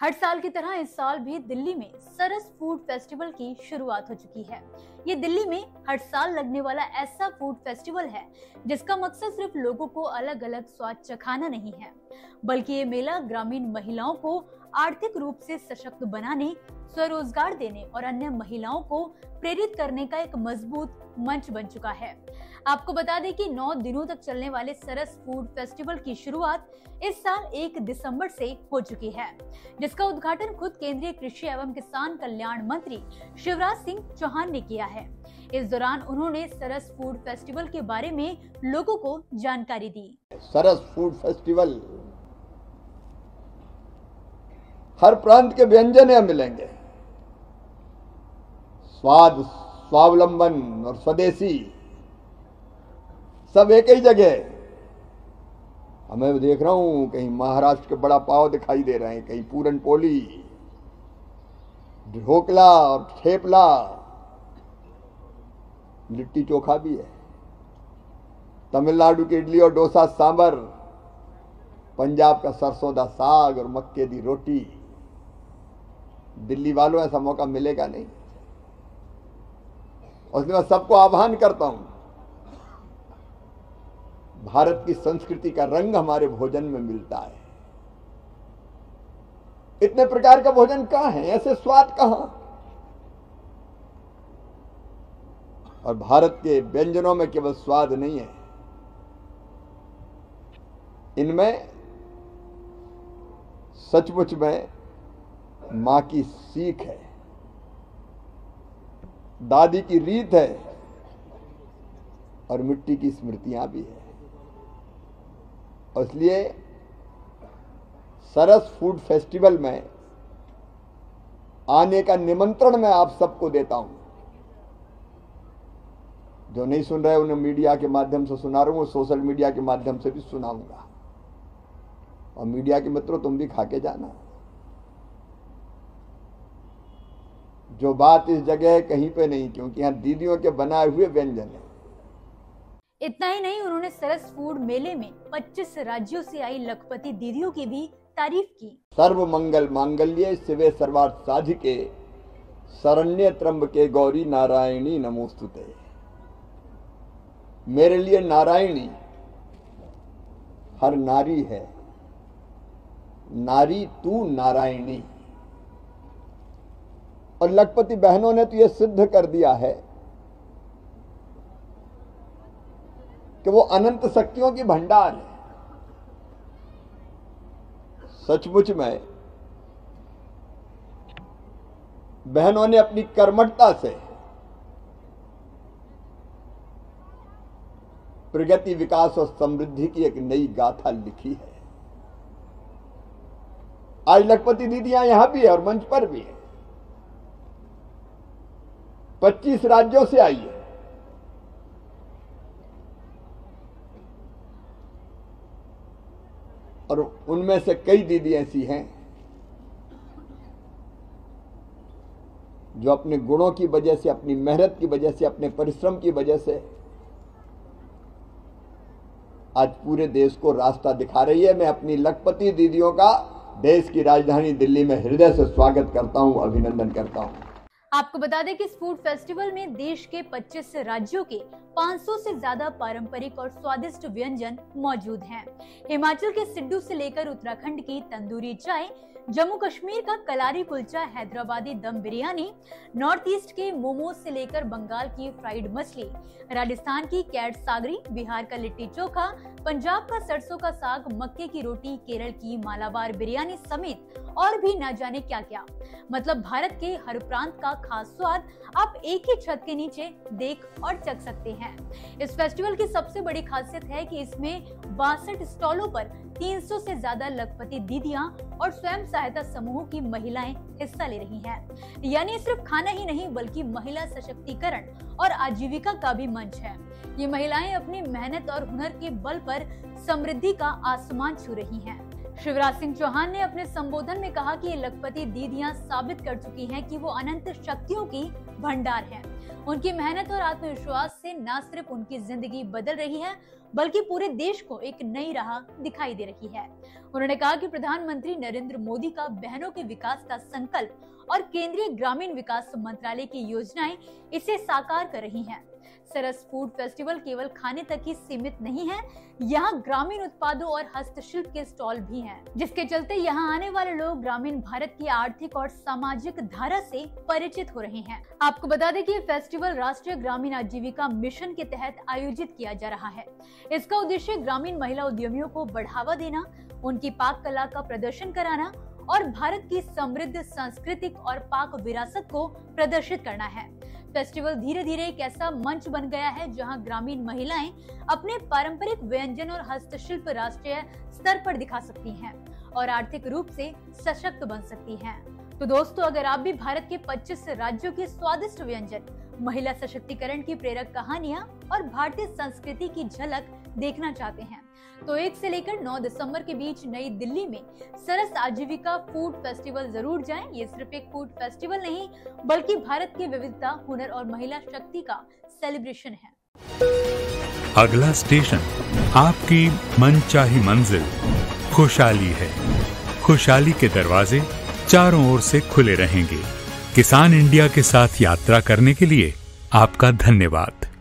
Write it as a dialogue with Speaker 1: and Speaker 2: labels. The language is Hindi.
Speaker 1: हर साल की तरह इस साल भी दिल्ली में सरस फूड फेस्टिवल की शुरुआत हो चुकी है। ये दिल्ली में हर साल लगने वाला ऐसा फूड फेस्टिवल है जिसका मकसद सिर्फ लोगों को अलग अलग स्वाद चखाना नहीं है, बल्कि ये मेला ग्रामीण महिलाओं को आर्थिक रूप से सशक्त बनाने, स्वरोजगार देने और अन्य महिलाओं को प्रेरित करने का एक मजबूत मंच बन चुका है। आपको बता दें कि 9 दिनों तक चलने वाले सरस फूड फेस्टिवल की शुरुआत इस साल 1 दिसंबर से हो चुकी है, जिसका उद्घाटन खुद केंद्रीय कृषि एवं किसान कल्याण मंत्री शिवराज सिंह चौहान ने किया है। इस दौरान उन्होंने सरस फूड फेस्टिवल के बारे में लोगों को जानकारी दी।
Speaker 2: सरस फूड फेस्टिवल हर प्रांत के व्यंजन यहाँ मिलेंगे। स्वाद, स्वावलंबन और स्वदेशी सब एक ही जगह। मैं देख रहा हूं कहीं महाराष्ट्र के बड़ा पाव दिखाई दे रहे हैं, कहीं पूरन पोली, ढोकला और ठेपला, लिट्टी चोखा भी है। तमिलनाडु की इडली और डोसा सांबर, पंजाब का सरसों दा साग और मक्के दी रोटी। दिल्ली वालों ऐसा मौका मिलेगा नहीं। और इसलिए मैं सबको आह्वान करता हूं, भारत की संस्कृति का रंग हमारे भोजन में मिलता है। इतने प्रकार का भोजन कहां है, ऐसे स्वाद कहां। और भारत के व्यंजनों में केवल स्वाद नहीं है, इनमें सचमुच में मां की सीख है, दादी की रीत है और मिट्टी की स्मृतियां भी है। और इसलिए सरस फूड फेस्टिवल में आने का निमंत्रण मैं आप सबको देता हूं। जो नहीं सुन रहे उन्हें मीडिया के माध्यम से सुना रहा हूं, सोशल मीडिया के माध्यम से भी सुनाऊंगा। और मीडिया के मित्रों, तुम भी खा के जाना। जो बात इस जगह कहीं पे नहीं, क्योंकि यहां दीदियों के बनाए हुए व्यंजन है।
Speaker 1: इतना ही नहीं, उन्होंने सरस फूड मेले में 25 राज्यों से आई लखपति दीदियों की भी तारीफ की।
Speaker 2: सर्व मंगल मांगल्ये शिवे सर्वार्थ साधिके शरण्य त्र्यंबके गौरी नारायणी नमोस्तुते। मेरे लिए नारायणी हर नारी है, नारी तू नारायणी। और लखपति बहनों ने तो यह सिद्ध कर दिया है कि वो अनंत शक्तियों की भंडार है। सचमुच में बहनों ने अपनी कर्मठता से प्रगति, विकास और समृद्धि की एक नई गाथा लिखी है। आज लखपति दीदियां यहां भी है और मंच पर भी है। 25 राज्यों से आई है। और उनमें से कई दीदी ऐसी हैं जो अपने गुणों की वजह से, अपनी मेहनत की वजह से, अपने परिश्रम की वजह से आज पूरे देश को रास्ता दिखा रही है। मैं अपनी लखपति दीदियों का देश की राजधानी दिल्ली में हृदय से स्वागत करता हूं, अभिनंदन करता हूं।
Speaker 1: आपको बता दें कि इस फूड फेस्टिवल में देश के 25 राज्यों के 500 से ज्यादा पारंपरिक और स्वादिष्ट व्यंजन मौजूद हैं। हिमाचल के सिड्डू से लेकर उत्तराखंड की तंदूरी चाय, जम्मू कश्मीर का कलारी कुलचा, हैदराबादी दम बिरयानी, नॉर्थ ईस्ट के मोमोज से लेकर बंगाल की फ्राइड मछली, राजस्थान की कैट सागरी, बिहार का लिट्टी चोखा, पंजाब का सरसों का साग, मक्के की रोटी, केरल की मालाबार बिरयानी समेत और भी न जाने क्या क्या। मतलब भारत के हर प्रांत का खास स्वाद आप एक ही छत के नीचे देख और चख सकते हैं। इस फेस्टिवल की सबसे बड़ी खासियत है कि इसमें 62 स्टॉलों पर 300 से ज्यादा लखपति दीदियां और स्वयं सहायता समूह की महिलाएं हिस्सा ले रही हैं। यानी सिर्फ खाना ही नहीं, बल्कि महिला सशक्तिकरण और आजीविका का भी मंच है। ये महिलाएं अपनी मेहनत और हुनर के बल पर समृद्धि का आसमान छू रही हैं। शिवराज सिंह चौहान ने अपने संबोधन में कहा कि ये लखपति दीदियां साबित कर चुकी हैं कि वो अनंत शक्तियों की भंडार है। उनकी मेहनत और आत्मविश्वास से न सिर्फ उनकी जिंदगी बदल रही है बल्कि पूरे देश को एक नई राह दिखाई दे रही है। उन्होंने कहा कि प्रधानमंत्री नरेंद्र मोदी का बहनों के विकास का संकल्प और केंद्रीय ग्रामीण विकास मंत्रालय की योजनाएं इसे साकार कर रही हैं। सरस फूड फेस्टिवल केवल खाने तक ही सीमित नहीं है, यहाँ ग्रामीण उत्पादों और हस्तशिल्प के स्टॉल भी हैं, जिसके चलते यहाँ आने वाले लोग ग्रामीण भारत की आर्थिक और सामाजिक धारा से परिचित हो रहे हैं। आपको बता दें कि ये फेस्टिवल राष्ट्रीय ग्रामीण आजीविका मिशन के तहत आयोजित किया जा रहा है। इसका उद्देश्य ग्रामीण महिला उद्यमियों को बढ़ावा देना, उनकी पाक कला का प्रदर्शन कराना और भारत की समृद्ध सांस्कृतिक और पाक विरासत को प्रदर्शित करना है। फेस्टिवल धीरे धीरे एक ऐसा मंच बन गया है जहां ग्रामीण महिलाएं अपने पारंपरिक व्यंजन और हस्तशिल्प राष्ट्रीय स्तर पर दिखा सकती हैं और आर्थिक रूप से सशक्त बन सकती हैं। तो दोस्तों, अगर आप भी भारत के 25 राज्यों के स्वादिष्ट व्यंजन, महिला सशक्तिकरण की प्रेरक कहानियां और भारतीय संस्कृति की झलक देखना चाहते हैं तो 1 से लेकर 9 दिसंबर के बीच नई दिल्ली में सरस आजीविका फूड फेस्टिवल जरूर जाएं। ये सिर्फ एक फूड फेस्टिवल नहीं बल्कि भारत की विविधता, हुनर और महिला शक्ति का सेलिब्रेशन है।
Speaker 3: अगला स्टेशन आपकी मनचाही मंजिल खुशहाली है। खुशहाली के दरवाजे चारों ओर से खुले रहेंगे। किसान इंडिया के साथ यात्रा करने के लिए आपका धन्यवाद।